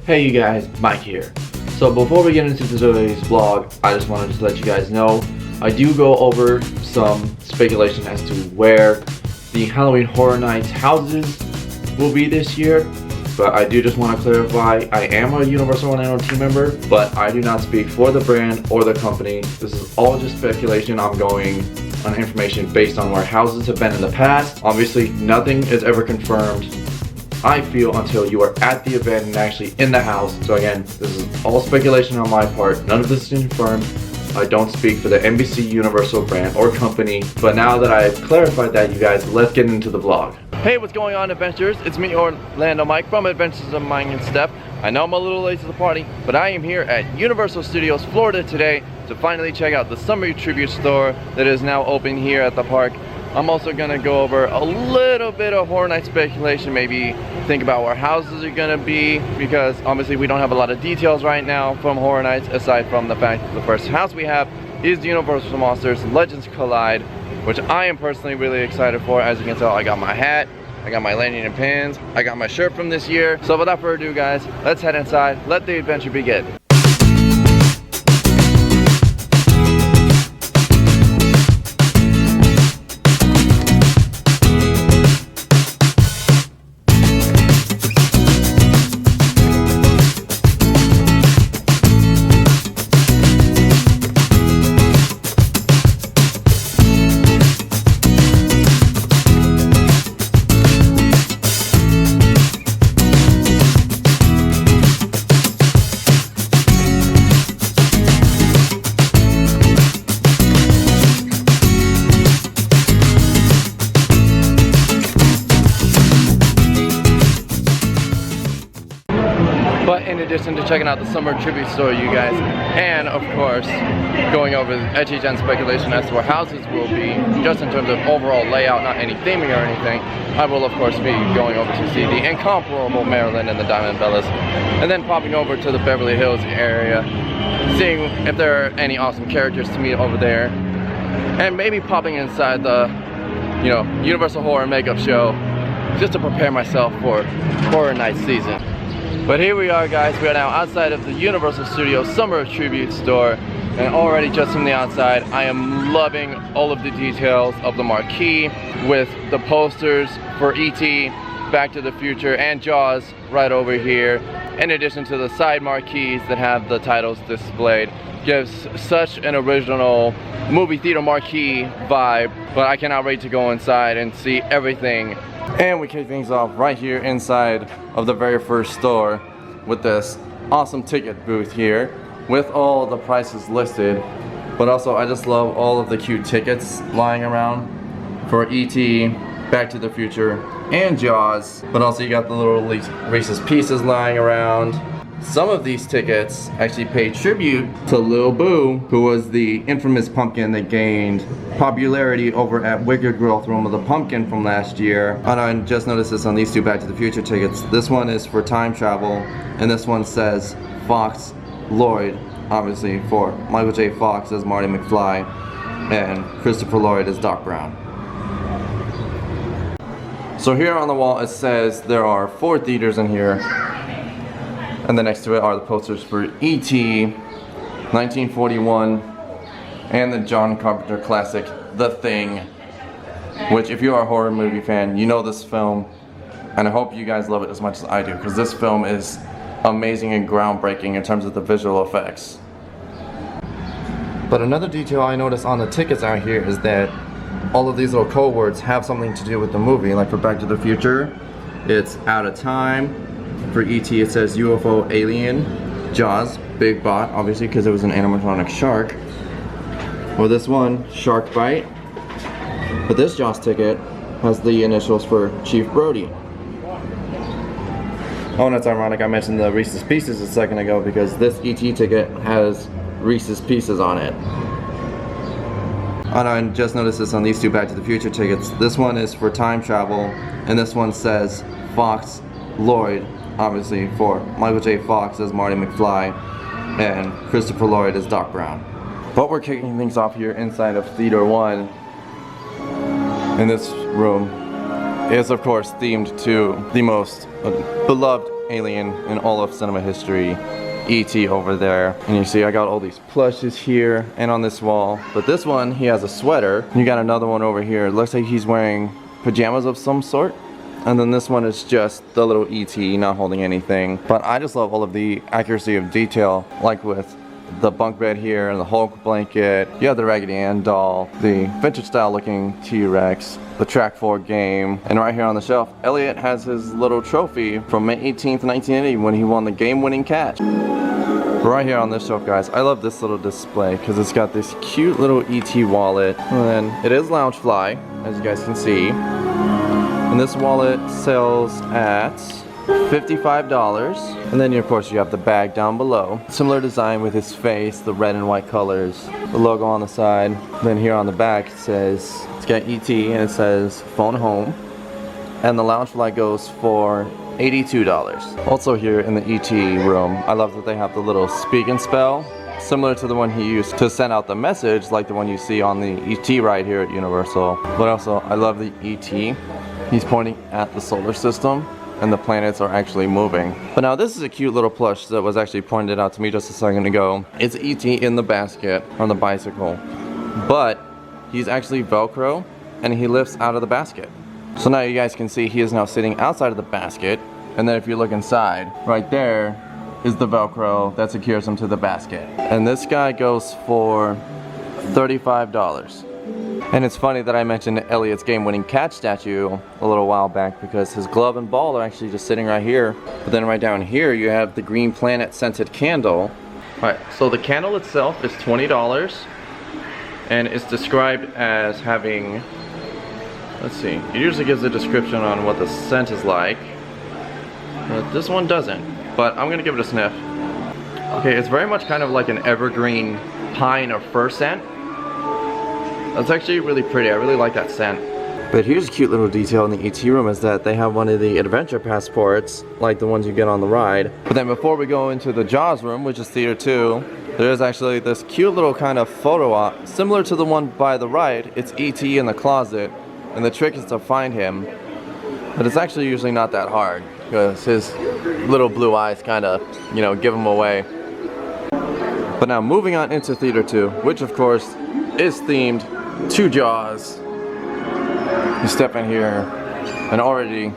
Hey you guys, Mike here. So before we get into today's vlog, I just wanted to let you guys know I do go over some speculation as to where the Halloween Horror Nights houses will be this year. But I do just want to clarify, I am a Universal Orlando team member, but I do not speak for the brand or the company. This is all just speculation. I'm going on information based on where houses have been in the past. Obviously, nothing is ever confirmed, I feel, until you are at the event and actually in the house. So again, this is all speculation on my part. None of this is confirmed. I don't speak for the NBC Universal brand or company. But now that I've clarified that, you guys, let's get into the vlog. Hey, what's going on, adventurers? It's me, Orlando Mike, from Adventures of Mike and Steph. I know I'm a little late to the party, but I am here at Universal Studios Florida today to finally check out the summer tribute store that is now open here at the park. I'm also gonna go over a little bit of Horror Night speculation, maybe think about where houses are gonna be, because obviously we don't have a lot of details right now from Horror Nights, aside from the fact that the first house we have is the Universal Monsters Legends Collide, which I am personally really excited for. As you can tell, I got my hat, I got my lanyard and pins, I got my shirt from this year. So without further ado, guys, let's head inside, let the adventure begin. But in addition to checking out the summer tribute store, you guys, and of course going over the HHN speculation as to where houses will be, just in terms of overall layout, not any theming or anything, I will of course be going over to see the incomparable Maryland and the Diamond Bellas, and then popping over to the Beverly Hills area, seeing if there are any awesome characters to meet over there, and maybe popping inside the, Universal Horror Makeup Show, just to prepare myself for Horror Night season. But here we are, guys. We are now outside of the Universal Studios Summer Tribute Store, and already just from the outside, I am loving all of the details of the marquee with the posters for E.T., Back to the Future, and Jaws right over here, in addition to the side marquees that have the titles displayed. Gives such an original movie theater marquee vibe, but I cannot wait to go inside and see everything. And we kick things off right here inside of the very first store with this awesome ticket booth here with all the prices listed. But also, I just love all of the cute tickets lying around for E.T., Back to the Future, and Jaws. But also you got the little Reese's Pieces lying around. Some of these tickets actually pay tribute to Lil Boo, who was the infamous pumpkin that gained popularity over at Wicked Growth Realm of the Pumpkin from last year. And I just noticed this on these two Back to the Future tickets. This one is for time travel, and this one says Fox Lloyd, obviously for Michael J. Fox as Marty McFly, and Christopher Lloyd as Doc Brown. So here on the wall it says there are 4 theaters in here. And then next to it are the posters for E.T., 1941, and the John Carpenter classic, The Thing, which if you are a horror movie fan, you know this film, and I hope you guys love it as much as I do, because this film is amazing and groundbreaking in terms of the visual effects. But another detail I noticed on the tickets out here is that all of these little code words have something to do with the movie. Like for Back to the Future, it's Out of Time. For E.T. it says UFO Alien. Jaws, Big Bot, obviously because it was an animatronic shark. Or this one, Shark Bite. But this Jaws ticket has the initials for Chief Brody. Oh, and it's ironic I mentioned the Reese's Pieces a second ago, because this E.T. ticket has Reese's Pieces on it. And I just noticed this on these two Back to the Future tickets. This one is for time travel, and this one says Fox Lloyd, obviously for Michael J. Fox as Marty McFly, and Christopher Lloyd as Doc Brown. But we're kicking things off here inside of Theater 1. And this room is of course themed to the most beloved alien in all of cinema history, E.T. over there. And you see I got all these plushes here and on this wall. But this one, he has a sweater. And you got another one over here. It looks like he's wearing pajamas of some sort. And then this one is just the little E.T. not holding anything. But I just love all of the accuracy of detail, like with the bunk bed here and the Hulk blanket. You have the Raggedy Ann doll, the vintage style looking T-Rex, the Track 4 game, and right here on the shelf, Elliot has his little trophy from May 18th, 1980 when he won the game-winning catch. Right here on this shelf, guys, I love this little display because it's got this cute little ET wallet, and then it is Loungefly, as you guys can see. And this wallet sells at $55, and then of course you have the bag down below. Similar design with his face, the red and white colors, the logo on the side. Then here on the back it says, it's got ET and it says phone home. And the Loungefly goes for $82. Also here in the ET room, I love that they have the little speak and spell, similar to the one he used to send out the message, like the one you see on the ET ride here at Universal. But also, I love the ET. He's pointing at the solar system, and the planets are actually moving. But now this is a cute little plush that was actually pointed out to me just a second ago. It's ET in the basket on the bicycle, but he's actually Velcro and he lifts out of the basket. So now you guys can see he is now sitting outside of the basket, and then if you look inside, right there is the Velcro that secures him to the basket. And this guy goes for $35. And it's funny that I mentioned Elliot's game-winning catch statue a little while back because his glove and ball are actually just sitting right here. But then right down here you have the Green Planet scented candle. Alright, so the candle itself is $20 and it's described as having, let's see, it usually gives a description on what the scent is like, but this one doesn't. But I'm gonna give it a sniff. Okay, it's very much kind of like an evergreen pine or fir scent. That's actually really pretty. I really like that scent. But here's a cute little detail in the ET room is that they have one of the adventure passports, like the ones you get on the ride. But then before we go into the Jaws room, which is Theater 2, there is actually this cute little kind of photo op, similar to the one by the ride. It's ET in the closet, and the trick is to find him. But it's actually usually not that hard, because his little blue eyes kind of, you know, give him away. But now moving on into Theater 2, which of course is themed to Jaws. You step in here and already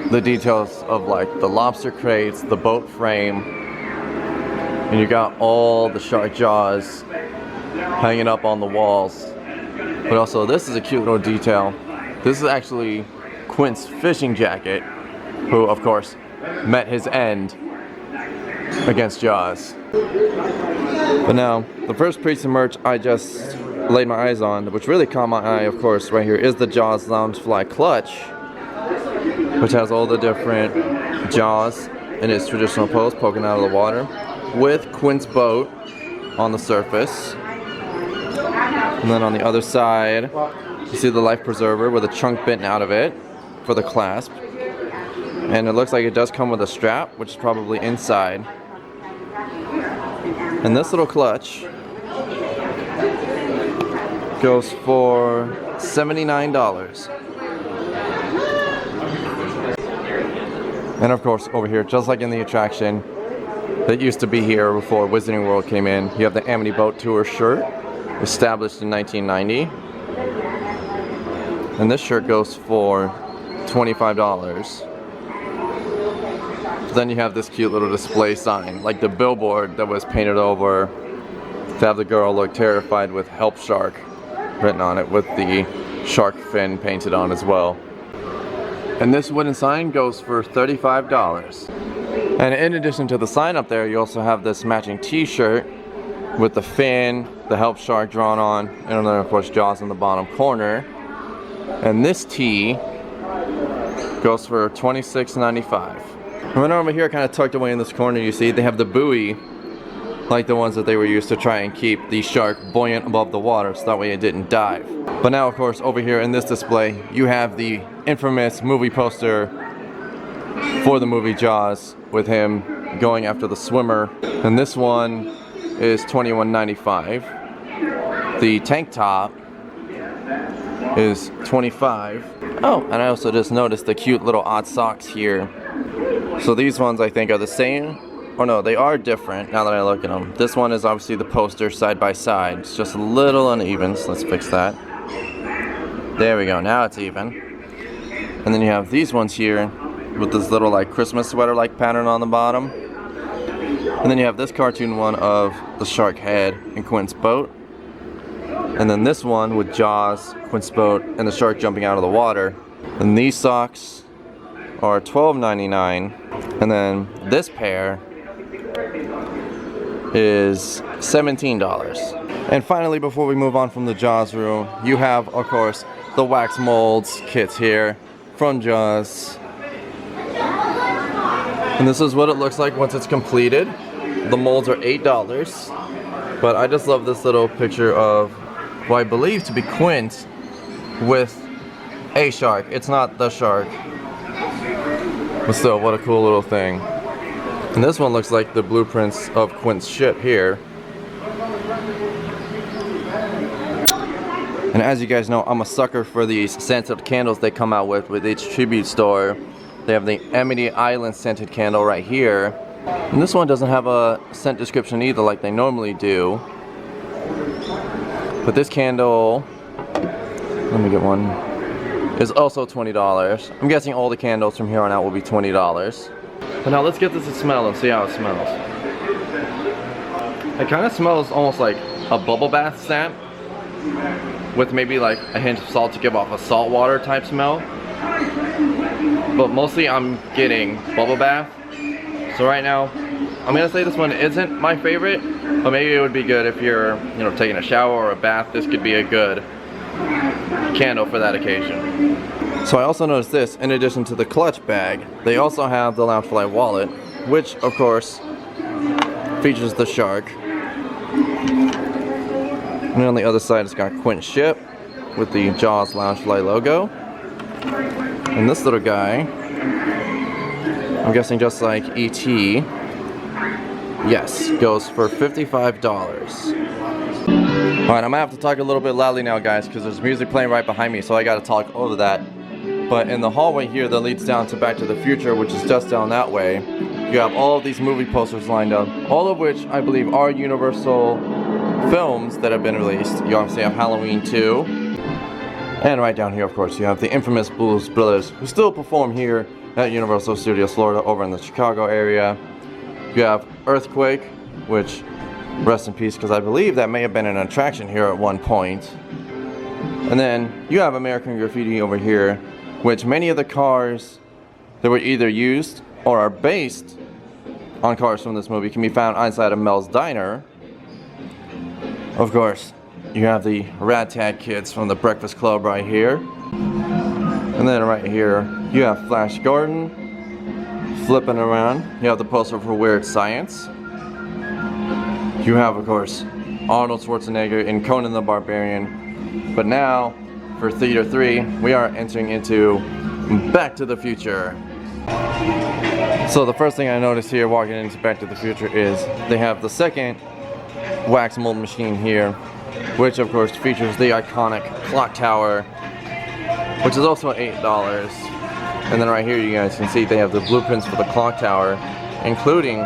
the details of like the lobster crates, the boat frame, and you got all the shark jaws hanging up on the walls. But also this is a cute little detail. This is actually Quint's fishing jacket, who of course met his end against Jaws. But now the first piece of merch I just laid my eyes on, which really caught my eye, of course, right here is the Jaws Loungefly clutch, which has all the different Jaws in its traditional pose poking out of the water, with Quint's boat on the surface. And then on the other side, you see the life preserver with a chunk bitten out of it for the clasp. And it looks like it does come with a strap, which is probably inside. And this little clutch goes for $79. And of course over here, just like in the attraction that used to be here before Wizarding World came in, you have the Amity Boat Tour shirt, established in 1990. And this shirt goes for $25. Then you have this cute little display sign, like the billboard that was painted over to have the girl look terrified with "Help Shark" written on it, with the shark fin painted on as well. And this wooden sign goes for $35. And in addition to the sign up there, you also have this matching t-shirt with the fin, the "Help Shark" drawn on, and then of course Jaws in the bottom corner. And this tee goes for $26.95. And then over here, kind of tucked away in this corner, you see they have the buoy, like the ones that they were used to try and keep the shark buoyant above the water, so that way it didn't dive. But now, of course, over here in this display, you have the infamous movie poster for the movie Jaws, with him going after the swimmer. And this one is $21.95. The tank top is $25. Oh, and I also just noticed the cute little odd socks here So these ones I think are the same. Oh no, they are different now that I look at them. This one is obviously the poster side by side. It's just a little uneven, so let's fix that. There we go, now it's even. And then you have these ones here with this little like Christmas sweater like pattern on the bottom. And then you have this cartoon one of the shark head and Quint's boat. And then this one with Jaws, Quint's boat, and the shark jumping out of the water. And these socks are $12.99. And then this pair is $17. And finally, before we move on from the Jaws room, you have, of course, the wax molds kits here from Jaws. And this is what it looks like once it's completed. The molds are $8. But I just love this little picture of what I believe to be Quint with a shark. It's not the shark. But still, what a cool little thing. And this one looks like the blueprints of Quint's ship here. And as you guys know, I'm a sucker for these scented candles they come out with each tribute store. They have the Amity Island scented candle right here. And this one doesn't have a scent description either like they normally do. But this candle, let me get one, is also $20. I'm guessing all the candles from here on out will be $20. But now let's get this to smell and see how it smells. It kind of smells almost like a bubble bath scent with maybe like a hint of salt to give off a saltwater type smell. But mostly I'm getting bubble bath. So right now, I'm gonna say this one isn't my favorite, but maybe it would be good if you're, taking a shower or a bath. This could be a good candle for that occasion. So I also noticed this, in addition to the clutch bag, they also have the Loungefly wallet, which of course features the shark. And on the other side it's got Quint's ship with the Jaws Loungefly logo. And this little guy, I'm guessing just like E.T., yes, goes for $55. Alright, I'm gonna have to talk a little bit loudly now, guys, because there's music playing right behind me, so I gotta talk over that. But in the hallway here that leads down to Back to the Future, which is just down that way, you have all of these movie posters lined up, all of which I believe are Universal films that have been released. You obviously have Halloween 2. And right down here, of course, you have the infamous Blues Brothers, who still perform here at Universal Studios Florida over in the Chicago area. You have Earthquake, which, rest in peace, because I believe that may have been an attraction here at one point. And then you have American Graffiti over here, which many of the cars that were either used or are based on cars from this movie can be found inside of Mel's Diner. Of course, you have the Rat Tag Kids from the Breakfast Club right here. And then right here, you have Flash Gordon flipping around. You have the poster for Weird Science. You have, of course, Arnold Schwarzenegger in Conan the Barbarian. But now, for Theater 3, we are entering into Back to the Future. So the first thing I noticed here walking into Back to the Future is they have the second wax mold machine here, which of course features the iconic clock tower, which is also $8. And then right here you guys can see they have the blueprints for the clock tower, including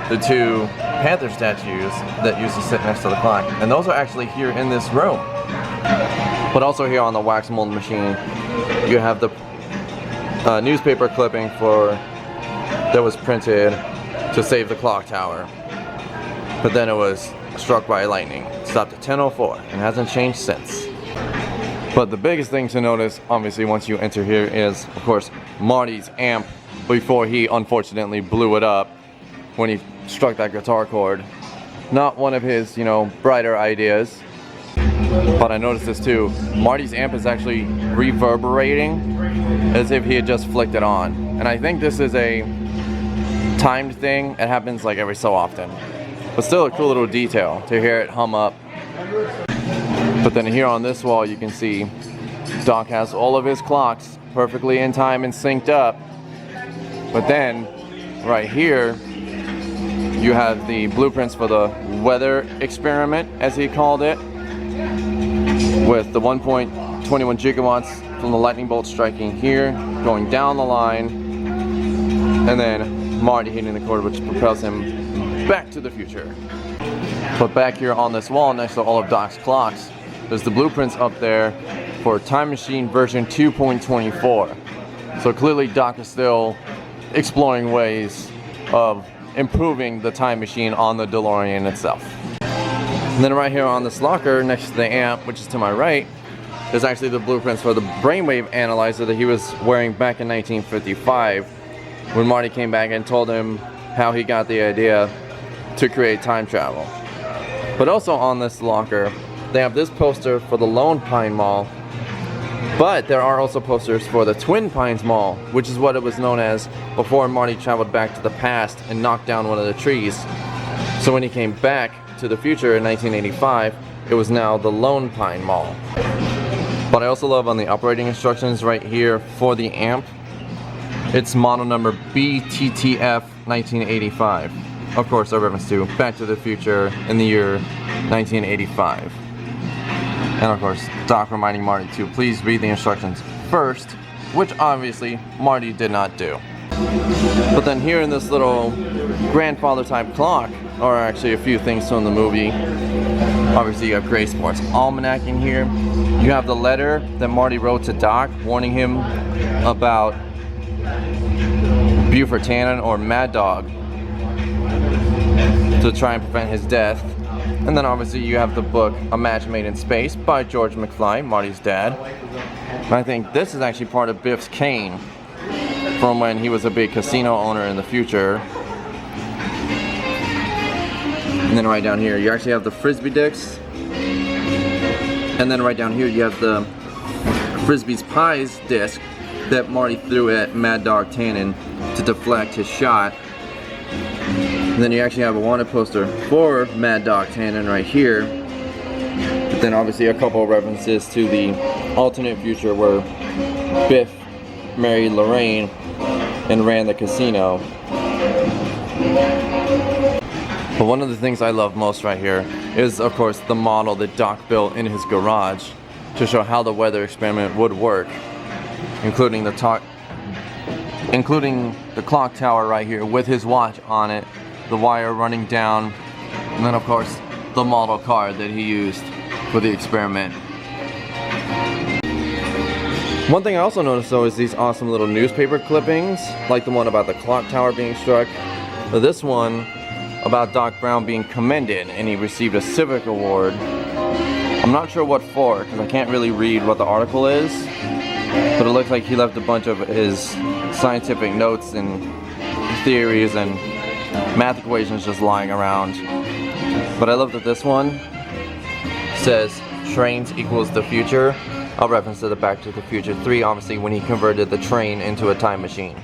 the two panther statues that used to sit next to the clock. And those are actually here in this room. But also here on the wax mold machine, you have the newspaper clipping that was printed to save the clock tower. But then it was struck by lightning. It stopped at 10:04 and hasn't changed since. But the biggest thing to notice, obviously, once you enter here is, of course, Marty's amp before he unfortunately blew it up when he struck that guitar chord. Not one of his, brighter ideas. But I noticed this too. Marty's amp is actually reverberating as if he had just flicked it on. And I think this is a timed thing. It happens like every so often. But still a cool little detail to hear it hum up. But then here on this wall you can see Doc has all of his clocks perfectly in time and synced up. But then right here you have the blueprints for the weather experiment, as he called it, with the 1.21 gigawatts from the lightning bolt striking here, going down the line, and then Marty hitting the cord, which propels him back to the future. But back here on this wall next to all of Doc's clocks, there's the blueprints up there for Time Machine version 2.24. So clearly Doc is still exploring ways of improving the time machine on the DeLorean itself. And then right here on this locker next to the amp, which is to my right, is actually the blueprints for the brainwave analyzer that he was wearing back in 1955 when Marty came back and told him how he got the idea to create time travel. But also on this locker, they have this poster for the Lone Pine Mall, but there are also posters for the Twin Pines Mall, which is what it was known as before Marty traveled back to the past and knocked down one of the trees. So when he came back to the future in 1985, it was now the Lone Pine Mall. But I also love on the operating instructions right here for the amp, it's model number BTTF 1985. Of course, a reference to Back to the Future in the year 1985. And of course, Doc reminding Marty to please read the instructions first, which obviously Marty did not do. But then here in this little grandfather type clock are actually a few things from the movie. Obviously you have Gray Sports Almanac in here. You have the letter that Marty wrote to Doc warning him about Buford Tannen or Mad Dog to try and prevent his death. And then obviously you have the book A Match Made in Space by George McFly, Marty's dad. And I think this is actually part of Biff's cane from when he was a big casino owner in the future. And then right down here you actually have the Frisbee discs. And then right down here you have the Frisbee's Pies disc that Marty threw at Mad Dog Tannen to deflect his shot. And then you actually have a wanted poster for Mad Dog Tannen right here. But then obviously a couple of references to the alternate future where Biff married Lorraine and ran the casino. But one of the things I love most right here is of course the model that Doc built in his garage to show how the weather experiment would work, including the clock tower right here with his watch on it, the wire running down, and then of course the model car that he used for the experiment. One thing I also noticed though is these awesome little newspaper clippings, like the one about the clock tower being struck, or this one about Doc Brown being commended and he received a civic award. I'm not sure what for, because I can't really read what the article is, but it looks like he left a bunch of his scientific notes and theories and math equations just lying around. But I love that this one says trains equals the future, a reference to the Back to the Future 3, obviously when he converted the train into a time machine.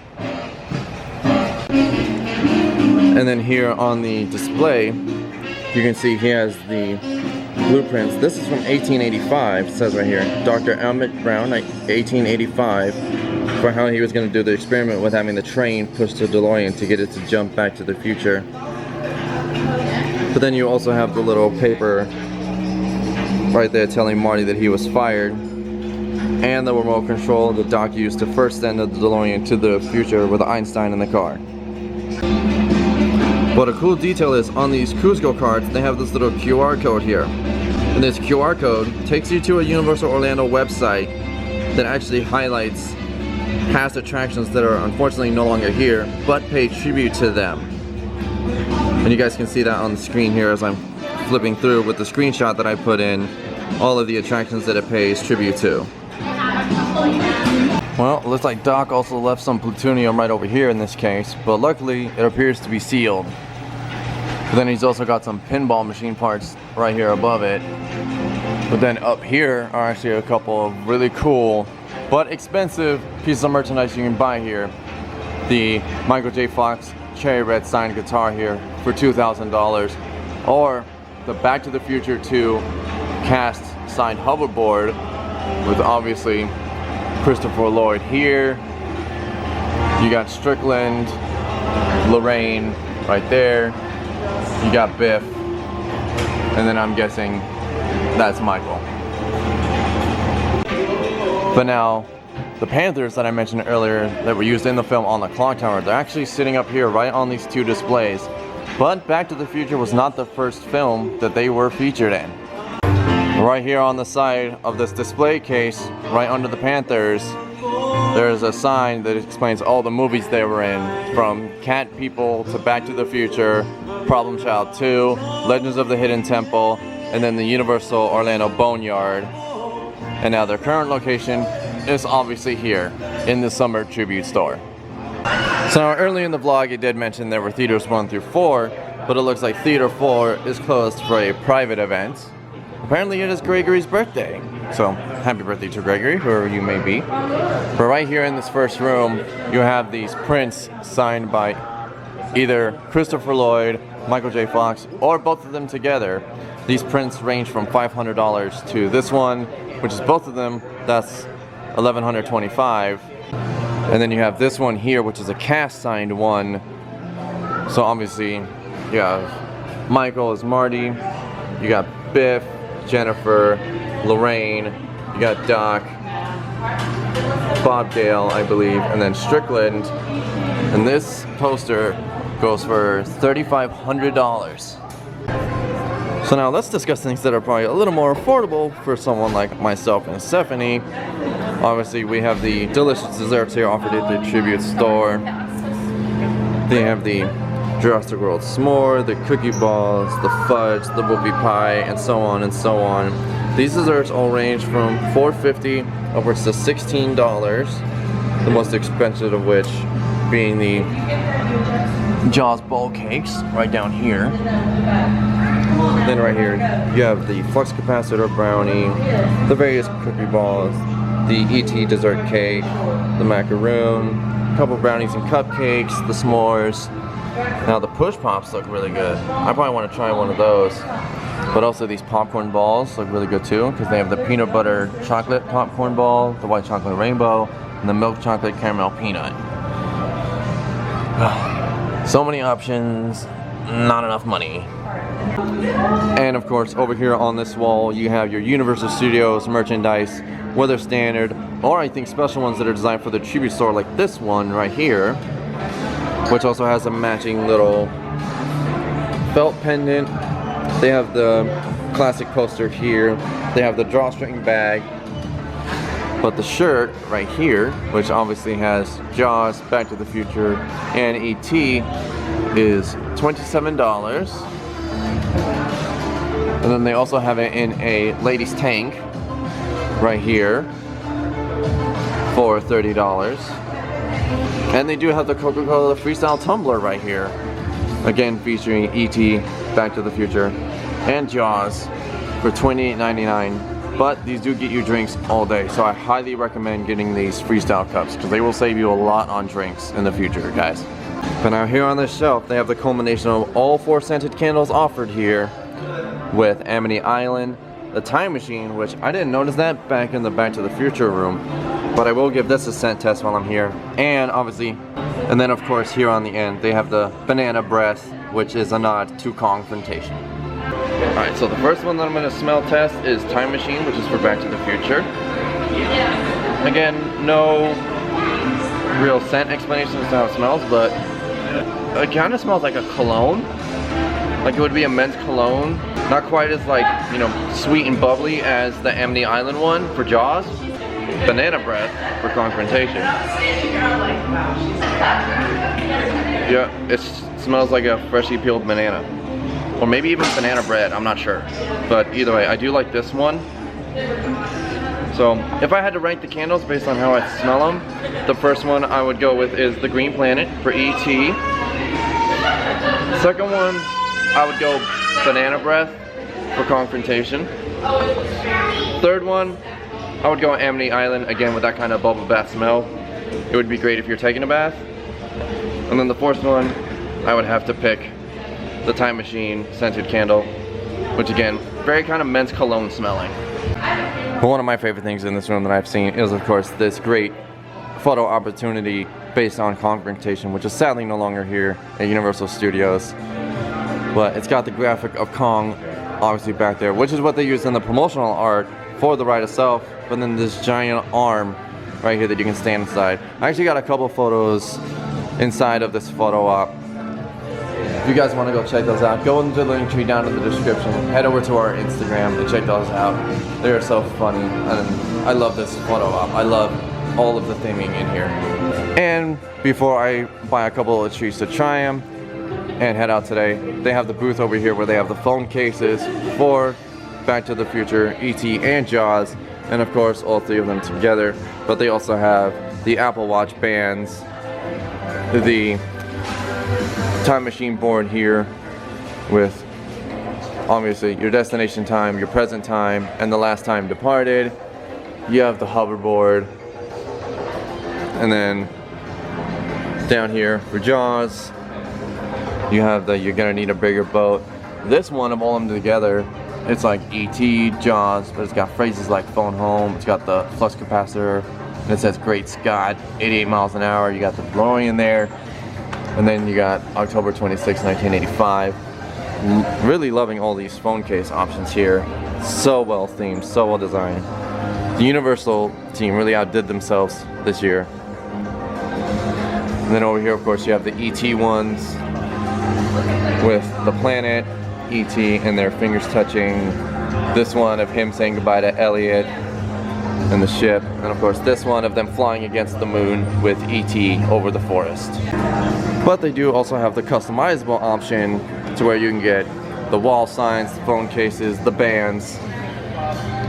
And then here on the display you can see he has the blueprints. This is from 1885, it says right here, Dr. Emmett Brown, 1885, for how he was going to do the experiment with having the train push the DeLorean to get it to jump back to the future. But then you also have the little paper right there telling Marty that he was fired, and the remote control that Doc used to first send the DeLorean to the future with Einstein in the car. But a cool detail is on these Cusco cards they have this little QR code here, and this QR code takes you to a Universal Orlando website that actually highlights past attractions that are unfortunately no longer here but pay tribute to them. And you guys can see that on the screen here as I'm flipping through with the screenshot that I put in, all of the attractions that it pays tribute to. Well, it looks like Doc also left some plutonium right over here in this case, but luckily it appears to be sealed. But then he's also got some pinball machine parts right here above it. But then up here are actually a couple of really cool but expensive pieces of merchandise you can buy here. The Michael J. Fox Cherry Red signed guitar here for $2,000, or the Back to the Future 2 cast signed hoverboard with obviously Christopher Lloyd here. You got Strickland, Lorraine right there. You got Biff, and then I'm guessing that's Michael. But now, the Panthers that I mentioned earlier that were used in the film on the clock tower, they're actually sitting up here right on these two displays. But Back to the Future was not the first film that they were featured in. Right here on the side of this display case, right under the Panthers, there's a sign that explains all the movies they were in, from Cat People to Back to the Future, Problem Child 2, Legends of the Hidden Temple, and then the Universal Orlando Boneyard. And now their current location is obviously here in the Summer Tribute Store. So early in the vlog I did mention there were theaters 1 through 4, but it looks like theater 4 is closed for a private event. Apparently it is Gregory's birthday, so happy birthday to Gregory, whoever you may be. But right here in this first room, you have these prints signed by either Christopher Lloyd, Michael J. Fox, or both of them together. These prints range from $500 to this one, which is both of them, that's $1,125. And then you have this one here, which is a cast signed one. So obviously, you have Michael as Marty, you got Biff, Jennifer, Lorraine, you got Doc, Bob Gale, I believe, and then Strickland. And this poster goes for $3,500. So now let's discuss things that are probably a little more affordable for someone like myself and Stephanie. Obviously, we have the delicious desserts here offered at the Tribute Store. They have the Jurassic World S'more, the cookie balls, the fudge, the whoopie pie, and so on and so on. These desserts all range from $4.50 upwards to $16, the most expensive of which being the Jaws bowl cakes right down here. Then right here you have the flux capacitor brownie, the various cookie balls, the ET dessert cake, the macaroon, a couple brownies and cupcakes, the s'mores. Now the push pops look really good. I probably want to try one of those. But also these popcorn balls look really good too, because they have the peanut butter chocolate popcorn ball, the white chocolate rainbow, and the milk chocolate caramel peanut. So many options, not enough money. And of course, over here on this wall, you have your Universal Studios merchandise, whether standard or I think special ones that are designed for the Tribute Store, like this one right here, which also has a matching little felt pendant. They have the classic poster here. They have the drawstring bag. But the shirt right here, which obviously has Jaws, Back to the Future, and E.T., is $27. And then they also have it in a ladies tank right here for $30. And they do have the Coca-Cola Freestyle Tumbler right here, again featuring E.T., Back to the Future, and Jaws for $28.99. But these do get you drinks all day, so I highly recommend getting these Freestyle cups because they will save you a lot on drinks in the future, guys. But now here on this shelf, they have the culmination of all 4 scented candles offered here, with Amity Island, the Time Machine, which I didn't notice that back in the Back to the Future room, but I will give this a scent test while I'm here. And obviously, and then of course here on the end, they have the Banana Breath, which is a nod to Confrontation. Alright, so the first one that I'm going to smell test is Time Machine, which is for Back to the Future. Again, no real scent explanation as to how it smells, but it kind of smells like a cologne. Like it would be a men's cologne. Not quite as like, you know, sweet and bubbly as the Amity Island one for Jaws. Banana Breath for Confrontation. Yeah, it smells like a freshly peeled banana. Or maybe even banana bread, I'm not sure. But either way, I do like this one. So if I had to rank the candles based on how I smell them, the first one I would go with is the Green Planet for E.T. Second one, I would go Banana Breath for Confrontation. Third one, I would go Amity Island, again with that kind of bubble bath smell. It would be great if you're taking a bath. And then the fourth one, I would have to pick the Time Machine scented candle, which again, very kind of men's cologne smelling. But one of my favorite things in this room that I've seen is of course this great photo opportunity based on Confrontation, which is sadly no longer here at Universal Studios. But it's got the graphic of Kong obviously back there, which is what they used in the promotional art for the ride itself, but then this giant arm right here that you can stand inside. I actually got a couple photos inside of this photo op. If you guys want to go check those out, go into the link tree down in the description. Head over to our Instagram and check those out. They are so funny, and I love this photo op. I love all of the theming in here. And before I buy a couple of trees to try them and head out today, they have the booth over here where they have the phone cases for Back to the Future, E.T. and Jaws, and of course all three of them together. But they also have the Apple Watch bands, the time machine board here with obviously your destination time, your present time, and the last time departed. You have the hoverboard, and then down here for Jaws you have the you're gonna need a bigger boat. This one of all of them together, it's like E.T., Jaws, but it's got phrases like phone home, it's got the flux capacitor, and it says Great Scott, 88 miles an hour. You got the DeLorean there, and then you got October 26, 1985. Really loving all these phone case options here. So well themed, so well designed. The Universal team really outdid themselves this year. And then over here, of course, you have the E.T. ones with the planet, E.T. and their fingers touching. This one of him saying goodbye to Elliot and the ship. And of course this one of them flying against the moon with E.T. over the forest. But they do also have the customizable option to where you can get the wall signs, the phone cases, the bands,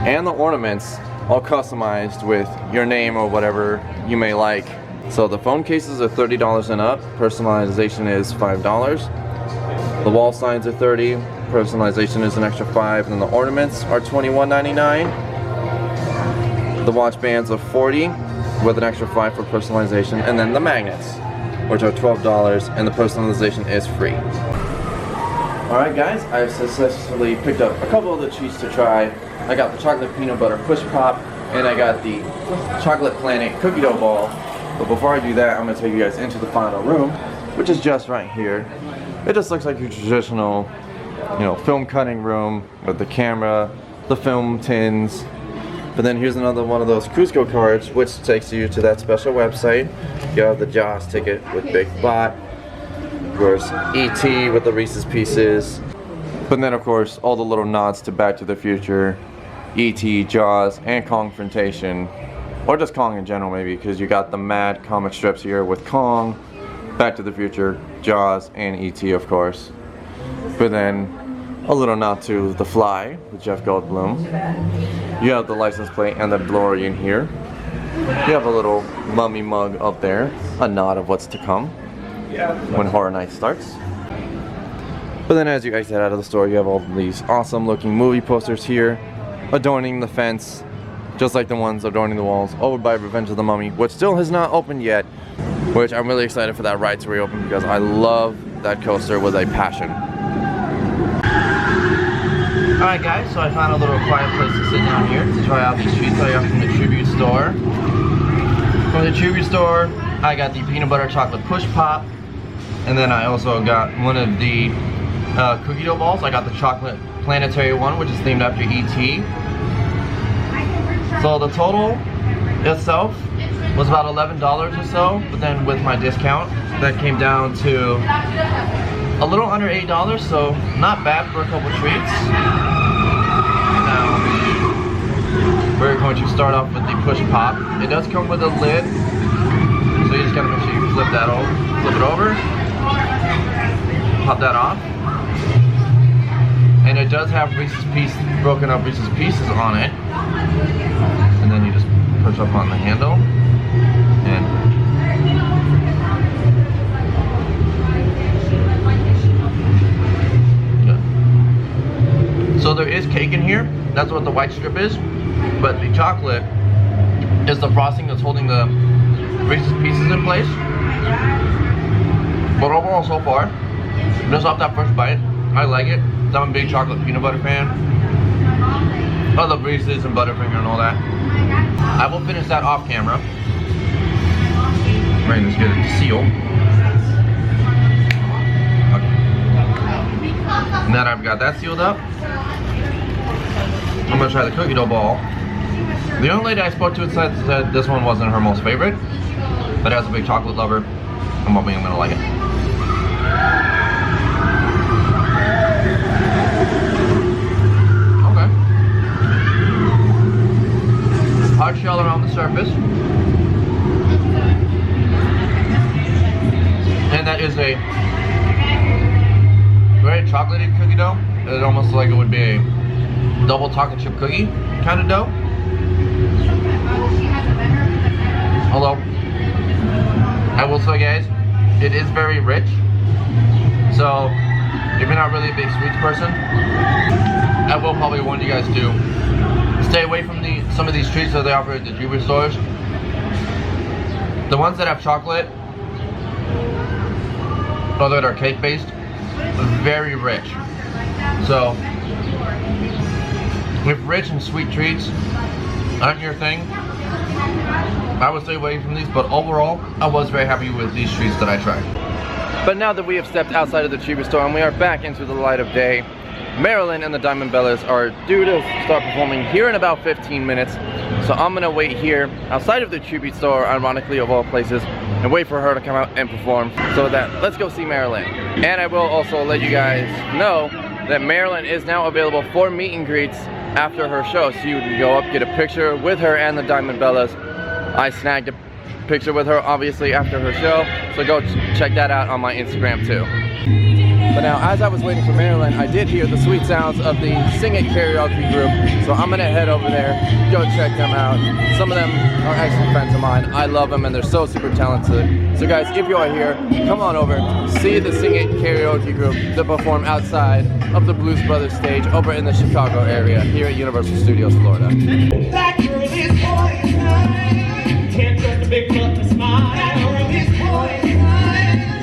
and the ornaments all customized with your name or whatever you may like. So the phone cases are $30 and up, personalization is $5. The wall signs are $30, personalization is an extra $5, and then the ornaments are $21.99. The watch bands are $40 with an extra $5 for personalization, and then the magnets, which are $12, and the personalization is free. Alright guys, I've successfully picked up a couple of the treats to try. I got the chocolate peanut butter push pop, and I got the chocolate planet cookie dough ball. But before I do that, I'm going to take you guys into the final room, which is just right here. It just looks like your traditional, you know, film cutting room with the camera, the film tins. But then here's another one of those Cusco cards, which takes you to that special website. You have the Jaws ticket with Big Bot, of course E.T. with the Reese's Pieces, but then of course all the little nods to Back to the Future, E.T., Jaws, and Kongfrontation, or just Kong in general maybe, because you got the Mad comic strips here with Kong, Back to the Future, Jaws, and E.T. of course. But then a little nod to The Fly with Jeff Goldblum. You have the license plate and the DeLorean here. You have a little mummy mug up there, a nod of what's to come when Horror Night starts. But then as you exit out of the store, you have all these awesome looking movie posters here adorning the fence, just like the ones adorning the walls over by Revenge of the Mummy, which still has not opened yet, which I'm really excited for that ride to reopen because I love that coaster with a passion. Alright guys, so I found a little quiet place to sit down here to try out these treats I got from the Tribute store. From the Tribute store, I got the peanut butter chocolate push pop, and then I also got one of the cookie dough balls. I got the chocolate planetary one, which is themed after E.T. So the total itself was about $11 or so, but then with my discount, that came down to a little under $8, so not bad for a couple treats. Now, we're going to start off with the push pop. It does come with a lid, so you just gotta make sure you flip that over, flip it over, pop that off, and it does have broken up Reese's Pieces on it. And then you just push up on the handle, and so there is cake in here. That's what the white strip is. But the chocolate is the frosting that's holding the Reese's Pieces in place. But overall, so far, just off that first bite, I like it. I'm a big chocolate peanut butter fan. I love Reese's and Butterfinger and all that. I will finish that off camera. Right, let's get it to seal. Okay. Now that I've got that sealed up, I'm gonna try the cookie dough ball. The young lady I spoke to said this one wasn't her most favorite, but as a big chocolate lover, I'm hoping I'm gonna like it. Okay. Hard shell around the surface. And that is a very chocolatey cookie dough. It's almost like it would be a double chocolate chip cookie kind of dough. Although, I will say guys, it is very rich. So, if you're not really a big sweets person, I will probably warn you guys to stay away from some of these treats that they offer at the jewelry stores. The ones that have chocolate, or that are cake based, very rich. So, if rich and sweet treats aren't your thing, I would stay away from these, but overall, I was very happy with these treats that I tried. But now that we have stepped outside of the jewelry store and we are back into the light of day, Marilyn and the Diamond Bellas are due to start performing here in about 15 minutes. So I'm gonna wait here outside of the jewelry store, ironically of all places, and wait for her to come out and perform. So with that, let's go see Marilyn. And I will also let you guys know that Marilyn is now available for meet and greets after her show. So you can go up, get a picture with her and the Diamond Bellas. I snagged a picture with her obviously after her show, so go check that out on my Instagram too. But now, as I was waiting for Marilyn, I did hear the sweet sounds of the Sing It karaoke group, so I'm gonna head over there, go check them out. Some of them are actually friends of mine. I love them and they're so super talented. So guys, if you are here, come on over, see the Sing It karaoke group to perform outside of the Blues Brothers stage over in the Chicago area here at Universal Studios, Florida. That girl is poison. Can't trust a big butt to smile. That girl is poison.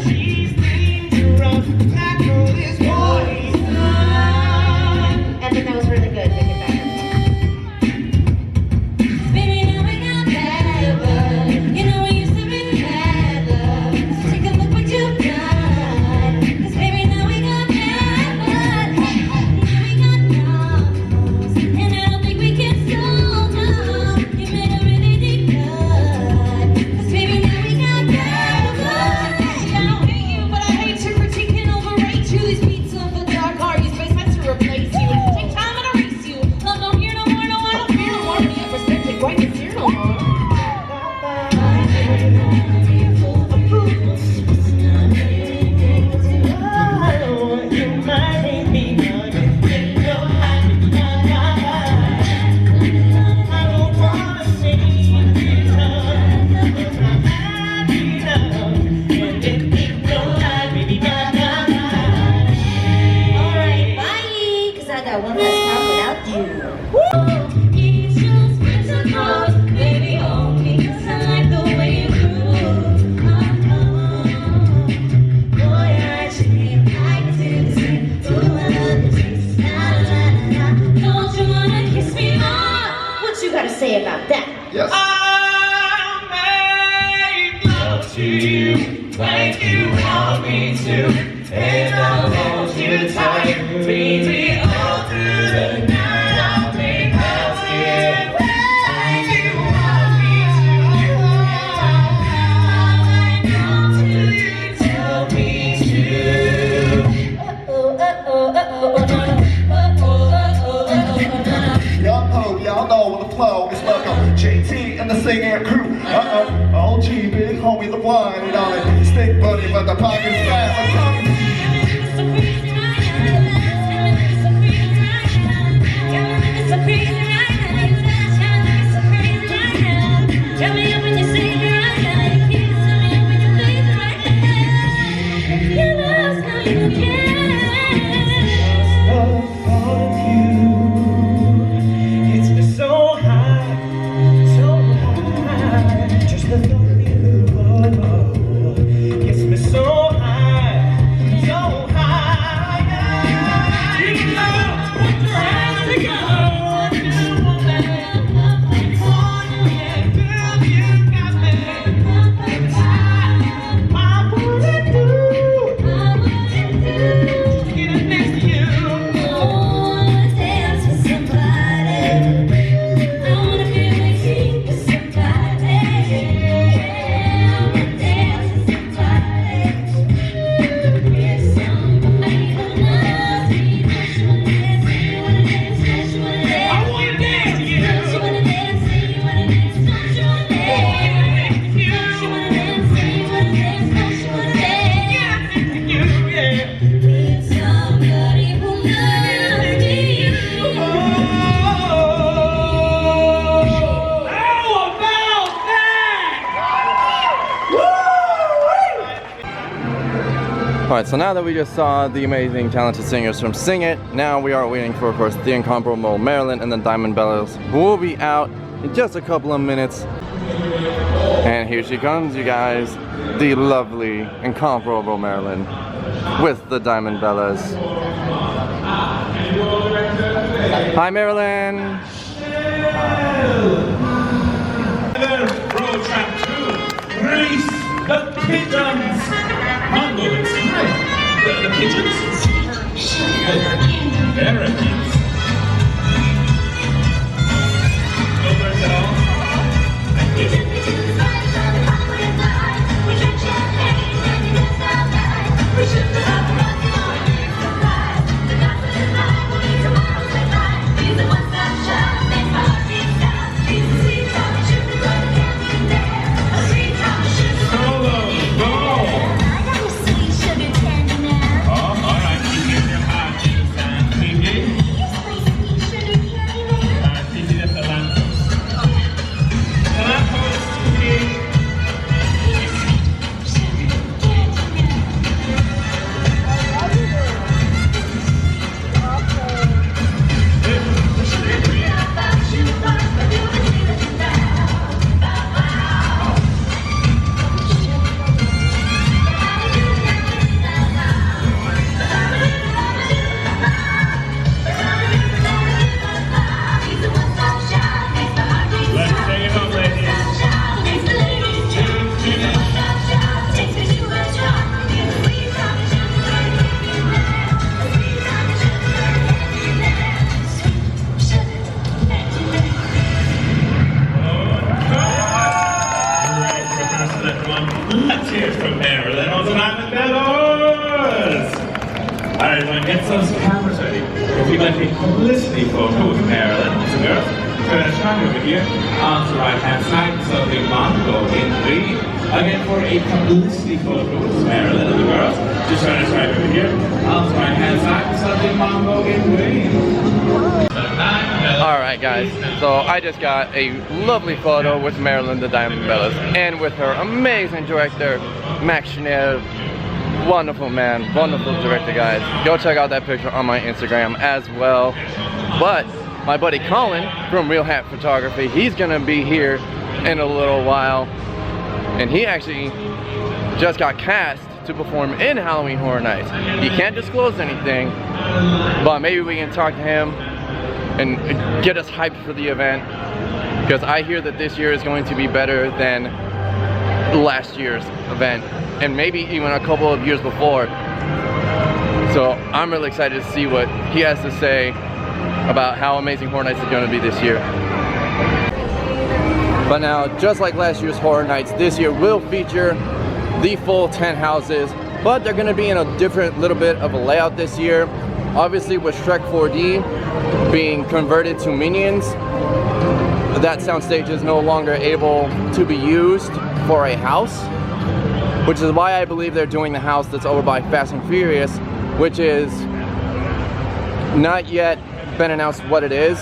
She's dangerous. That girl is poison. I think that was really good. Take it back. Baby, now we got bad love. You know we used to be bad love. So take a look what you've done. 'Cause baby, now we got bad blood. Now we got problems, and I don't think we can solve them. You made a really deep cut. 'Cause baby, now we got bad blood. I don't hate you, but I hate you for taking over right to these beats of the dark heart. Use space meant to replace you. Take time and erase you. Love don't hear no more, no, I don't fear no more. But yet respect it right to fear no more. You might hate me, but you know I don't wanna see you become, but I'm happy now. And it don't lie, baby, Alright, bye, 'cause I got one less time without you. Eat your special clothes, baby, hold me, 'cause I like the way you groove. Boy, I should like to sing. Ooh, I love the taste. Na, na, na, na. Don't you wanna kiss me more? What you gotta say about that? Yes. I made love to you like you want me to, and I'll hold you tight, baby, all through the night. I'll make love to you like you want me to, and I'll do you tell me to. Y'all know the flow is loco. JT and the singing crew. OG, big homie, the blind and all that. Stick buddy, but the pocket's fat. It's been so high, just the thought of you, gets me so high. Alright, so now that we just saw the amazing talented singers from Sing It, now we are waiting for, of course, the incomparable Marilyn and the Diamond Bellas, who will be out in just a couple of minutes. And here she comes, you guys, the lovely, incomparable Marilyn with the Diamond Bellas. Hi, Marilyn! Road track 2, release the pigeons! Mango, it's right. The pigeons? Parakeets. No birds at all? Let's hear it from Marilyn on the Diamond Bellas! Alright, everyone, get those cameras ready. If you'd like a publicity photo with Marilyn and the girls, turn a shot over here on the right hand side, so the Mongo in green. Again, for a publicity photo with Marilyn and the girls, just turn a shot over here on the right hand side, so the Mongo in green. Alright guys, so I just got a lovely photo with Marilyn the Diamond Bellas and with her amazing director, Max Chanel. Wonderful man, wonderful director guys. Go check out that picture on my Instagram as well. But my buddy Colin from Real Hat Photography, he's gonna be here in a little while. And he actually just got cast to perform in Halloween Horror Nights. He can't disclose anything, but maybe we can talk to him and get us hyped for the event, because I hear that this year is going to be better than last year's event and maybe even a couple of years before. So I'm really excited to see what he has to say about how amazing Horror Nights is going to be this year. But now, just like last year's Horror Nights, this year will feature the full 10 houses, but they're going to be in a different little bit of a layout this year. Obviously with Shrek 4D being converted to Minions, that soundstage is no longer able to be used for a house, which is why I believe they're doing the house that's over by Fast and Furious, which is not yet been announced what it is.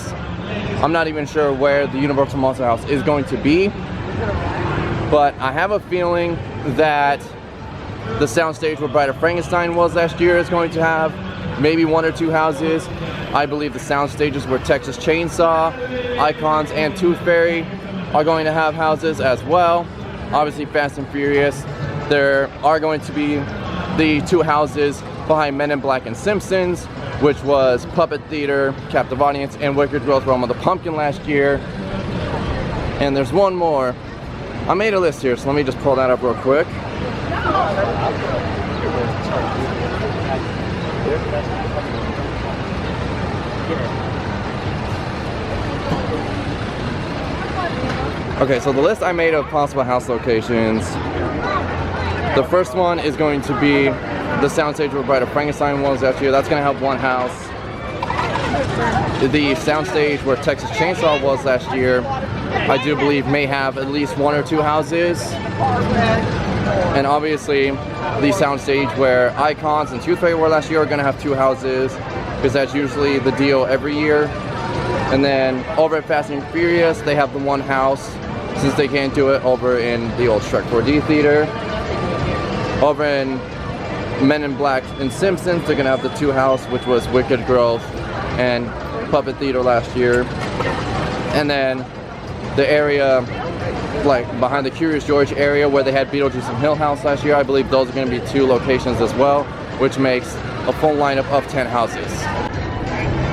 I'm not even sure where the Universal Monster House is going to be, but I have a feeling that the soundstage where Bride of Frankenstein was last year is going to have maybe 1 or 2 houses. I believe the sound stages where Texas Chainsaw, Icons, and Tooth Fairy are going to have houses as well. Obviously Fast and Furious, there are going to be the 2 houses behind Men in Black and Simpsons, which was Puppet Theater, Captive Audience, and Wicked Growth Realm of the Pumpkin last year. And there's one more. I made a list here, so let me just pull that up real quick. Okay, so the list I made of possible house locations. The first one is going to be the soundstage where Bride of Frankenstein was last year. That's going to have 1 house. The soundstage where Texas Chainsaw was last year, I do believe may have at least 1 or 2 houses. And obviously, the soundstage where Icons and Tooth Fairy were last year are going to have 2 houses, because that's usually the deal every year. And then over at Fast and Furious, they have the 1 house, since they can't do it over in the old Shrek 4D theater. Over in Men in Black and Simpsons. They're gonna have the 2 house, which was Wicked Grove and Puppet Theater last year. And then the area like behind the Curious George area where they had Beetlejuice and Hill House last year, I believe those are going to be 2 locations as well, which makes a full lineup of 10 houses.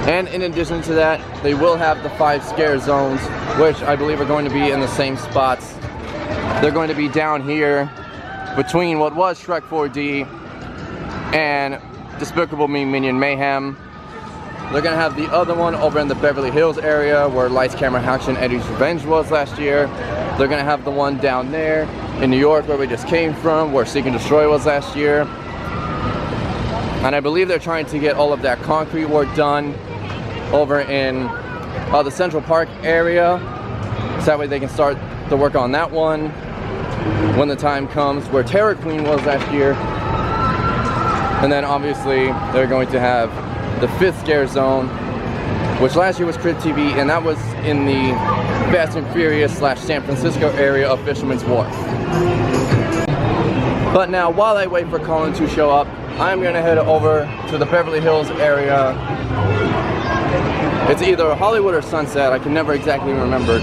And in addition to that, they will have the 5 scare zones, which I believe are going to be in the same spots. They're going to be down here between what was Shrek 4D and Despicable Me Minion Mayhem. They're gonna have the other one over in the Beverly Hills area where Lights, Camera, Action, Eddie's Revenge was last year. They're gonna have the one down there in New York where we just came from, where Seek and Destroy was last year. And I believe they're trying to get all of that concrete work done over in the Central Park area, so that way they can start the work on that one when the time comes, where Terror Queen was last year. And then obviously they're going to have the 5th scare zone, which last year was Crypt TV, and that was in the Fast and Furious / San Francisco area of Fisherman's Wharf. But now, while I wait for Colin to show up, I'm gonna head over to the Beverly Hills area. It's either Hollywood or Sunset, I can never exactly remember.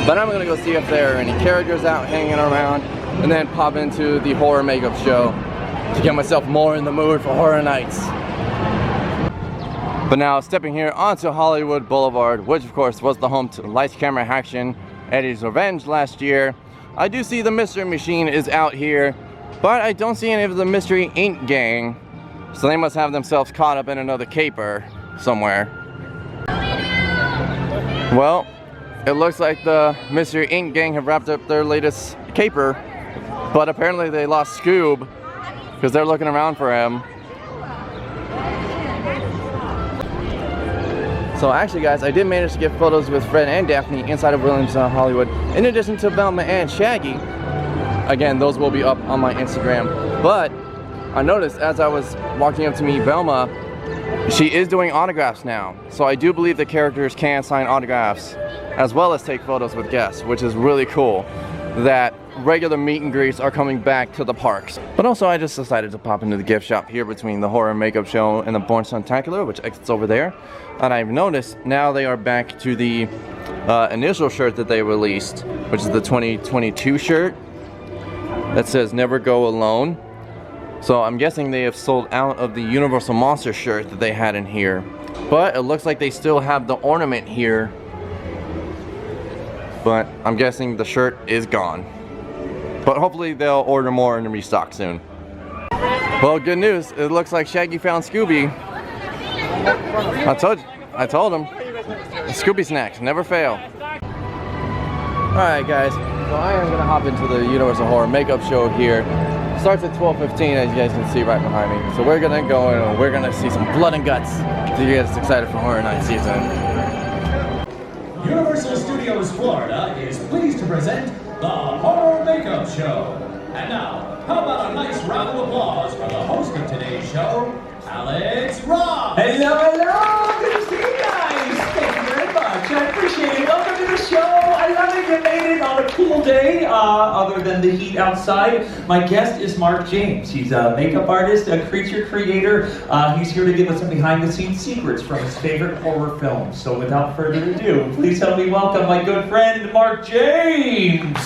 But I'm gonna go see if there are any characters out hanging around, and then pop into the horror makeup show to get myself more in the mood for horror nights. But now, stepping here onto Hollywood Boulevard, which of course was the home to Lights, Camera, Action, Eddie's Revenge last year, I do see the Mystery Machine is out here, but I don't see any of the Mystery Inc. gang, so they must have themselves caught up in another caper somewhere. Well, it looks like the Mystery Inc. gang have wrapped up their latest caper, but apparently they lost Scoob, because they're looking around for him. So actually guys, I did manage to get photos with Fred and Daphne inside of Williamstown, Hollywood, in addition to Velma and Shaggy. Again, those will be up on my Instagram. But I noticed as I was walking up to meet Velma, she is doing autographs now. So I do believe the characters can sign autographs as well as take photos with guests, which is really cool that regular meet and greets are coming back to the parks. But also I just decided to pop into the gift shop here between the horror makeup show and the Born Suntacular, which exits over there. And I've noticed now they are back to the initial shirt that they released, which is the 2022 shirt that says Never Go Alone. So I'm guessing they have sold out of the Universal Monster shirt that they had in here. But it looks like they still have the ornament here. But I'm guessing the shirt is gone. But hopefully they'll order more and restock soon. Well, good news. It looks like Shaggy found Scooby. I told him. Scooby snacks never fail. Alright guys, so I am gonna hop into the Universal Horror Makeup Show here. Starts at 12:15, as you guys can see right behind me. So we're gonna go and we're gonna see some blood and guts to get us excited for Horror Night season. Universal Studios Florida is pleased to present the Horror Makeup Show. And now, how about a nice round of applause for the host of today's show, Alex Ross. Hello, hello! Good to see you guys! Thank you very much. I appreciate it. Welcome to the show. I love it. You made it on a cool day, other than the heat outside. My guest is Mark James. He's a makeup artist, a creature creator. He's here to give us some behind-the-scenes secrets from his favorite horror films. So without further ado, please help me welcome my good friend, Mark James.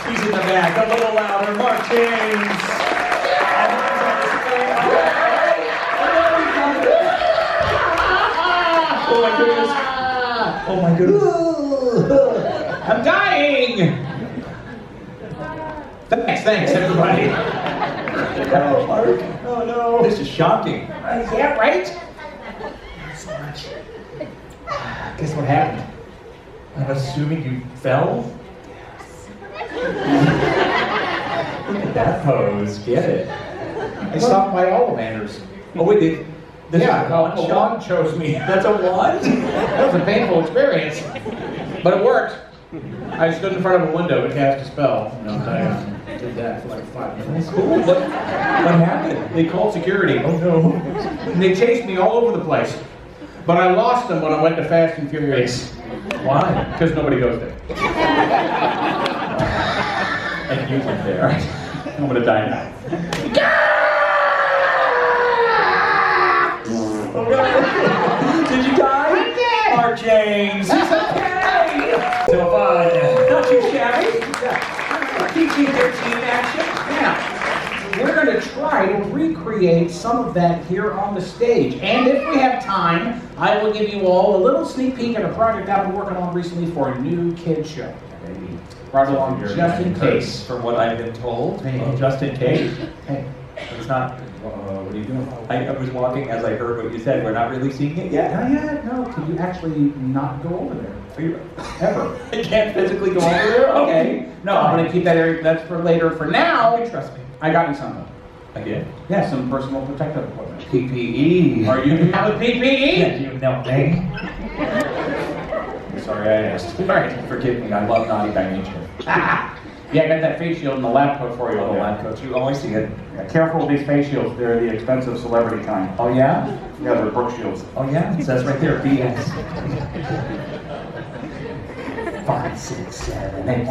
He's in the back. A little louder. Mark James. Oh my goodness. Oh my goodness. I'm dying. Thanks everybody. Hello, Mark. Oh no. This is shocking. Yeah, right? Not so much. Guess what happened? I'm assuming you fell? Look at that pose. Get it. I stopped my Ollivanders. Oh wait, Yeah, a wand chose me. That's a wand? That was a painful experience, but it worked. I stood in front of a window to cast a spell, and I did that for like 5 minutes. Cool. What happened? They called security. Oh no. And they chased me all over the place. But I lost them when I went to Fast and Furious. Why? Because nobody goes there. And you went there. I'm gonna die now. Did you die? I did! Mark James, he's okay! So fun. Not too shabby. PG-13 action. Now, we're going to try to recreate some of that here on the stage. And if we have time, I will give you all a little sneak peek at a project I've been working on recently for a new kids show. Right along, just in case, from what I've been told. Hey, just in case. Hey, it's not. What are you doing? I was walking as I heard what you said. We're not really seeing it yet. Not yet. No. Can you actually not go over there? Ever? I can't physically go over there. Okay. No, I'm going to keep that area. That's for later. For now, trust me. I got you something. Again? Yeah, some personal protective equipment. PPE. Are you down with PPE? Yes, you know me. Sorry I asked. All right, forgive me. I love naughty by nature. Yeah, I got that face shield in the lab coat for you. Oh, the lab coat. You always see it. Yeah, careful with these face shields. They're the expensive celebrity kind. Oh, yeah? Yeah, they're Brooke shields. Oh, yeah? It says right there, BS. 5, 6, 7, 8. Even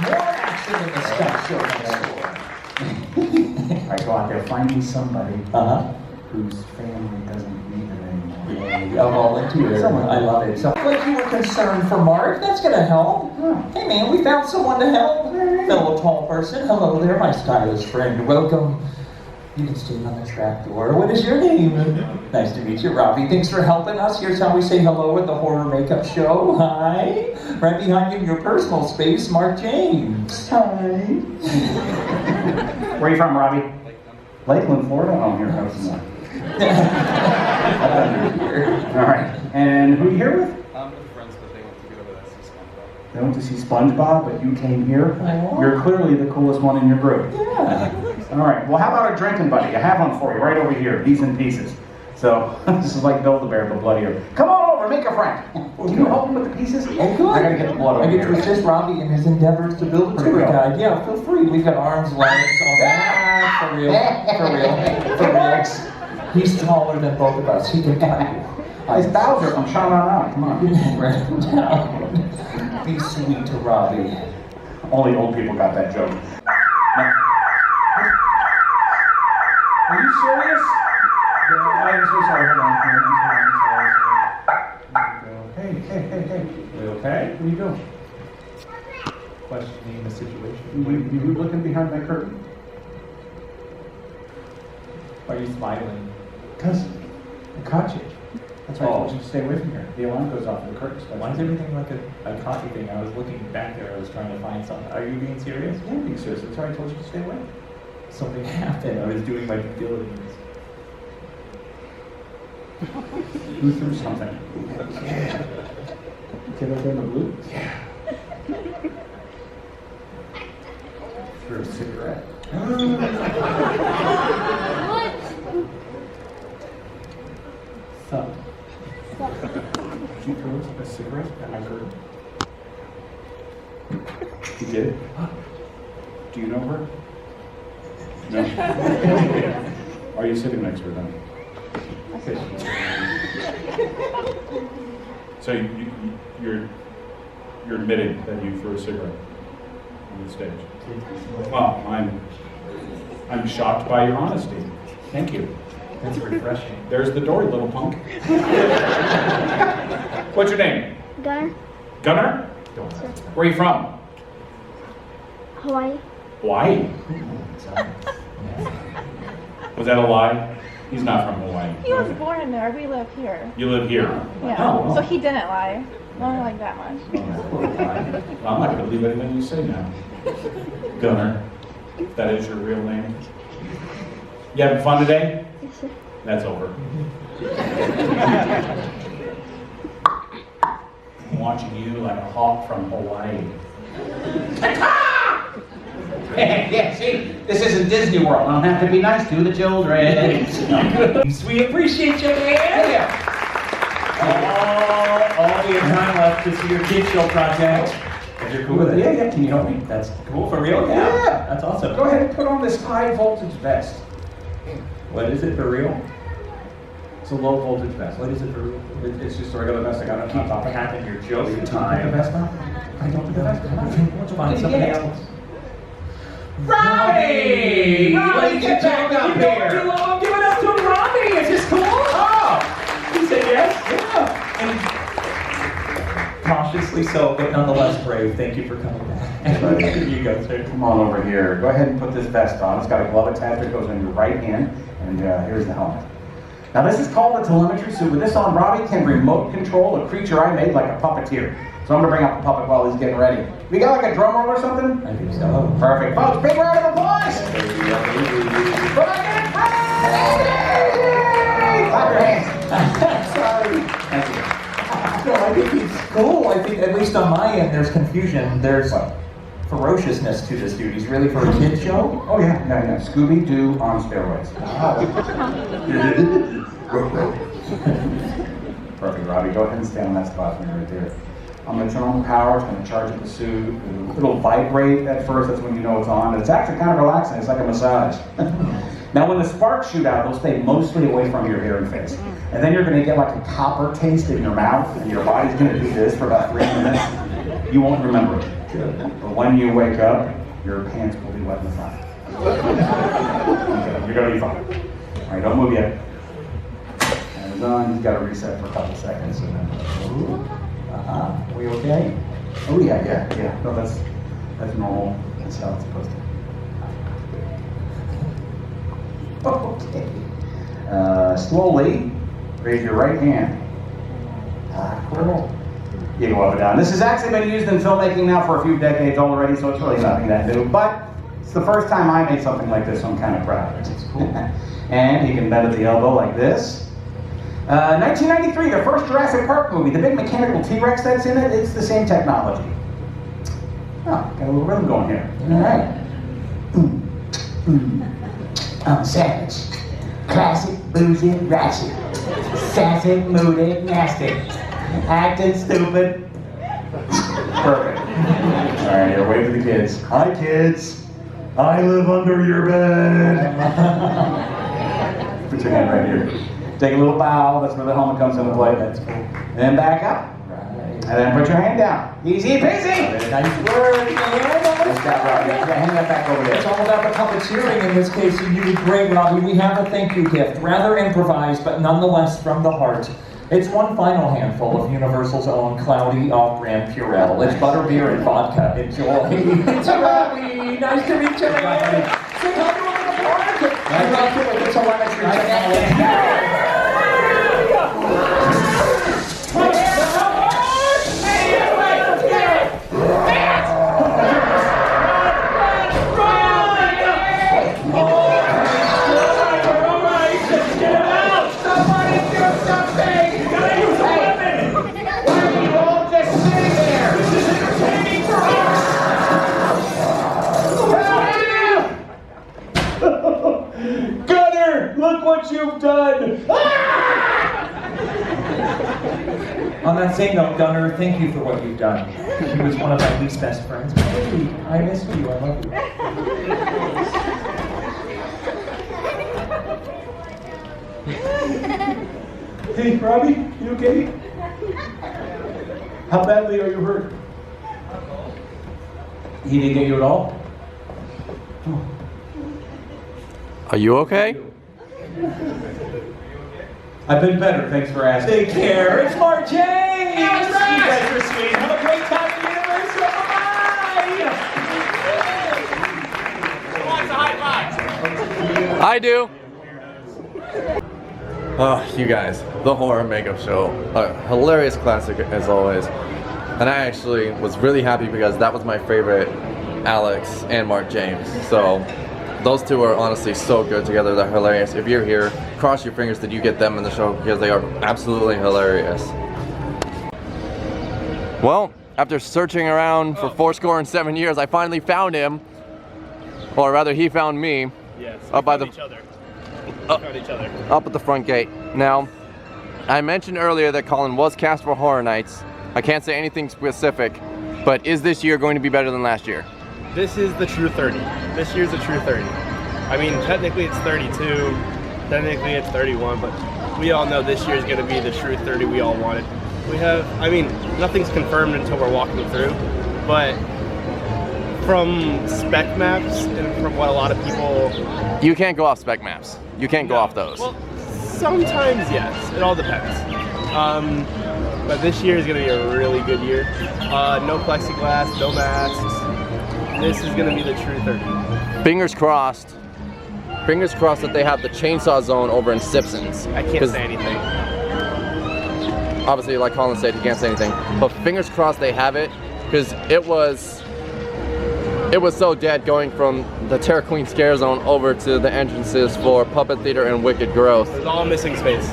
more action in the stuff show next door. All right, go out there. Find me somebody whose family doesn't need it anymore. A volunteer. Someone, I love it. So, like you were concerned for Mark, that's gonna help. Hey man, we found someone to help. Fellow tall person. Hello there, my stylish friend. Welcome. You can stand on the trap door. What is your name? Nice to meet you, Robbie. Thanks for helping us. Here's how we say hello at the horror makeup show. Hi. Right behind you in your personal space, Mark James. Hi. Where are you from, Robbie? Lakeland, Florida. Oh, here comes some more. All right. And who are you here with? I'm with friends, but they went to go to see SpongeBob. They went to see SpongeBob, but you came here? You're clearly the coolest one in your group. Yeah. All right. Well, how about a drinking buddy? I have one for you right over here. These in pieces. So this is like Build-A-Bear, but bloodier. Come on over, make a friend. Can you help him with the pieces? Oh, good. I gotta get the blood over here. I get to assist Robbie in his endeavors to build a tour guide. Yeah, feel free. We've got arms, legs, all that. For real. For real. For real. He's taller than both of us. He can cut you. It's Bowser from Sean on Out. Come on. Be sweet to Robbie. Only old people got that joke. Are you serious? I'm so sorry. Hold on. Hey. You okay? What are you doing? Questioning the situation. You looking behind that curtain? Are you smiling? Because I caught you. That's why I told you to stay away from here. The alarm goes off and the curtain starts. Why is everything like a caught you thing? I was looking back there. I was trying to find something. Are you being serious? Yeah, I'm being serious. That's why I told you to stay away. Something happened. I was doing my due diligence. Who threw something? Yeah. Kid up in the blue? Yeah. Threw a cigarette. What? Thump. She threw a cigarette at my curtain. You did? Do you know her? No. Are you sitting next to her then? So you're admitting that you threw a cigarette on the stage. Well, I'm shocked by your honesty. Thank you. That's refreshing. There's the door, little punk. What's your name? Gunner. Gunner? Where are you from? Hawaii. Hawaii? Was that a lie? He's not from Hawaii. He was born there. We live here. You live here? Yeah. Oh. So he didn't lie. Not like that much. Well, I'm not going to believe anything you say now. Gunner, that is your real name. You having fun today? Yes, sir. That's over. I'm watching you like a hawk from Hawaii. Yeah, see, this isn't Disney World. I don't have to be nice to the children. We appreciate you, man. Yeah. All you have time left to see your kid show project. If you're cool with it. Yeah. Can you help me? That's cool for real? Yeah. That's awesome. Go ahead and put on this high voltage vest. What is it for real? It's a low voltage vest. What is it for? It's just a regular vest. I got to keep having your joke The time. vest now? I don't do the vest. Let's find somebody else. Robbie! Robbie, get back up here! Give it up to Robbie! Is this cool? Oh! He said yes? Yeah. And cautiously so, but nonetheless brave. Thank you for coming back. Here you go, sir. Come on over here. Go ahead and put this vest on. It's got a glove attached that goes on your right hand, and here's the helmet. Now this is called a telemetry suit. With this on, Robbie can remote control a creature I made like a puppeteer. So I'm gonna bring out the puppet while he's getting ready. We got like a drum roll or something? I think so. Perfect. Folks, big round of applause! Clap your hands. Sorry. Thank you. No, I think he's cool. I think, at least on my end, there's confusion. There's ferociousness to this dude. He's really for a kid's show? Oh yeah, no. Scooby-Doo on steroids. Perfect, Robbie. Go ahead and stand on that spot for me right there. I'm going to turn on the power. It's going to charge up the suit. It'll vibrate at first. That's when you know it's on. It's actually kind of relaxing. It's like a massage. Now, when the sparks shoot out, they'll stay mostly away from your hair and face. And then you're going to get like a copper taste in your mouth, and your body's going to do this for about 3 minutes. You won't remember it. But when you wake up, your pants will be wet in the front. Okay, you're going to be fine. All right, don't move yet. And it's on. You've got to reset for a couple seconds. And then, Are we okay? oh yeah. No, that's normal. That's how it's supposed to. Okay. Slowly raise your right hand. Cool. You go up and down. This has actually been used in filmmaking now for a few decades already, so it's really nothing that new. But it's the first time I made something like this, so I'm kind of proud of it. It's cool. And you can bend at the elbow like this. 1993, the first Jurassic Park movie, the big mechanical T-Rex that's in it, it's the same technology. Oh, got a little rhythm going here. All right. I'm savage, classic, boozy, ratchet, sassy, moody, nasty, acting stupid. Perfect. All right, here, wave to the kids. Hi, kids. I live under your bed. Put your hand right here. Take a little bow. That's where the helmet comes into play. That's cool. And then back up. And then put your hand down. Easy peasy. Nice work. Nice job, Robbie. Yeah, hand that back over It's there. all about the puppeteering in this case. You did great, Robbie. We have a thank you gift. Rather improvised, but nonetheless from the heart. It's one final handful of Universal's own cloudy off-brand Purell. It's butterbeer and vodka. Enjoy. It's Robbie. Nice to meet you, man. Say hi to him in the park. It's telemetry technology. Look what you've done! On that same note, Gunnar, thank you for what you've done. He was one of my least best friends. Hey, I miss you. I love you. Hey, Robbie, you okay? How badly are you hurt? He didn't get you at all? Are you okay? I've been better, thanks for asking. Take care. It's Mark James. You guys are sweet. Have a great time in Universal. Bye. I do. Oh, you guys, the horror makeup show, a hilarious classic as always. And I actually was really happy because that was my favorite Alex and Mark James. So those two are honestly so good together. They're hilarious. If you're here, cross your fingers that you get them in the show because they are absolutely hilarious. Well, after searching around for 77 years, I finally found him. Or rather, he found me. Yes, up by the each other. Up at the front gate. Now, I mentioned earlier that Colin was cast for Horror Nights. I can't say anything specific, but is this year going to be better than last year? This is the true 30. This year's the true 30. I mean, technically it's 32, technically it's 31, but we all know this year is going to be the true 30 we all wanted. We have, I mean, nothing's confirmed until we're walking through, but from spec maps and from what a lot of people... You can't go off spec maps. You can't go off those. Well, sometimes yes, it all depends. But this year is going to be a really good year. No plexiglass, no masks. This is going to be the true 30. Fingers crossed. Fingers crossed that they have the chainsaw zone over in Simpsons. I can't say anything. Obviously, like Colin said, he can't say anything. But fingers crossed they have it, because it was so dead going from the Terror Queen Scare Zone over to the entrances for Puppet Theater and Wicked Growth. It was all missing space.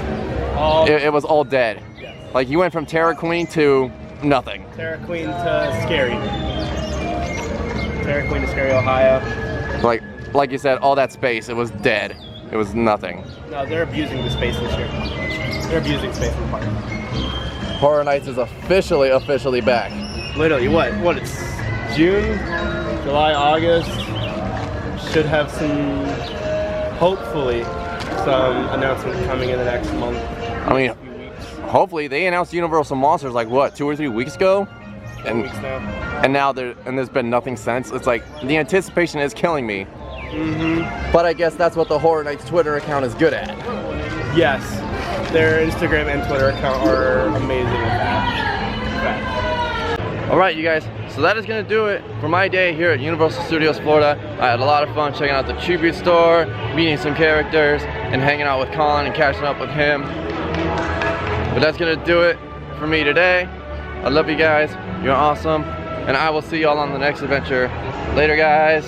It was all dead. Yes. Like, you went from Terror Queen to nothing. Terror Queen to Scary. Terror Queen to Scary, Ohio. Like you said, all that space, it was dead. It was nothing. No, they're abusing the space this year. They're abusing space in the park. Horror Nights is officially back. Literally, what? It's June, July, August. Should have some, hopefully, some announcement coming in the next month. I mean, hopefully. They announced Universal Monsters like what, 2 or 3 weeks ago? And weeks now. And now there's been nothing since. It's like the anticipation is killing me. But I guess that's what the Horror Nights Twitter account is good at. Yes, their Instagram and Twitter account are amazing at that. All right, you guys. So that is gonna do it for my day here at Universal Studios Florida. I had a lot of fun checking out the tribute store, meeting some characters, and hanging out with Colin and catching up with him. But that's gonna do it for me today. I love you guys. You're awesome. And I will see y'all on the next adventure. Later, guys.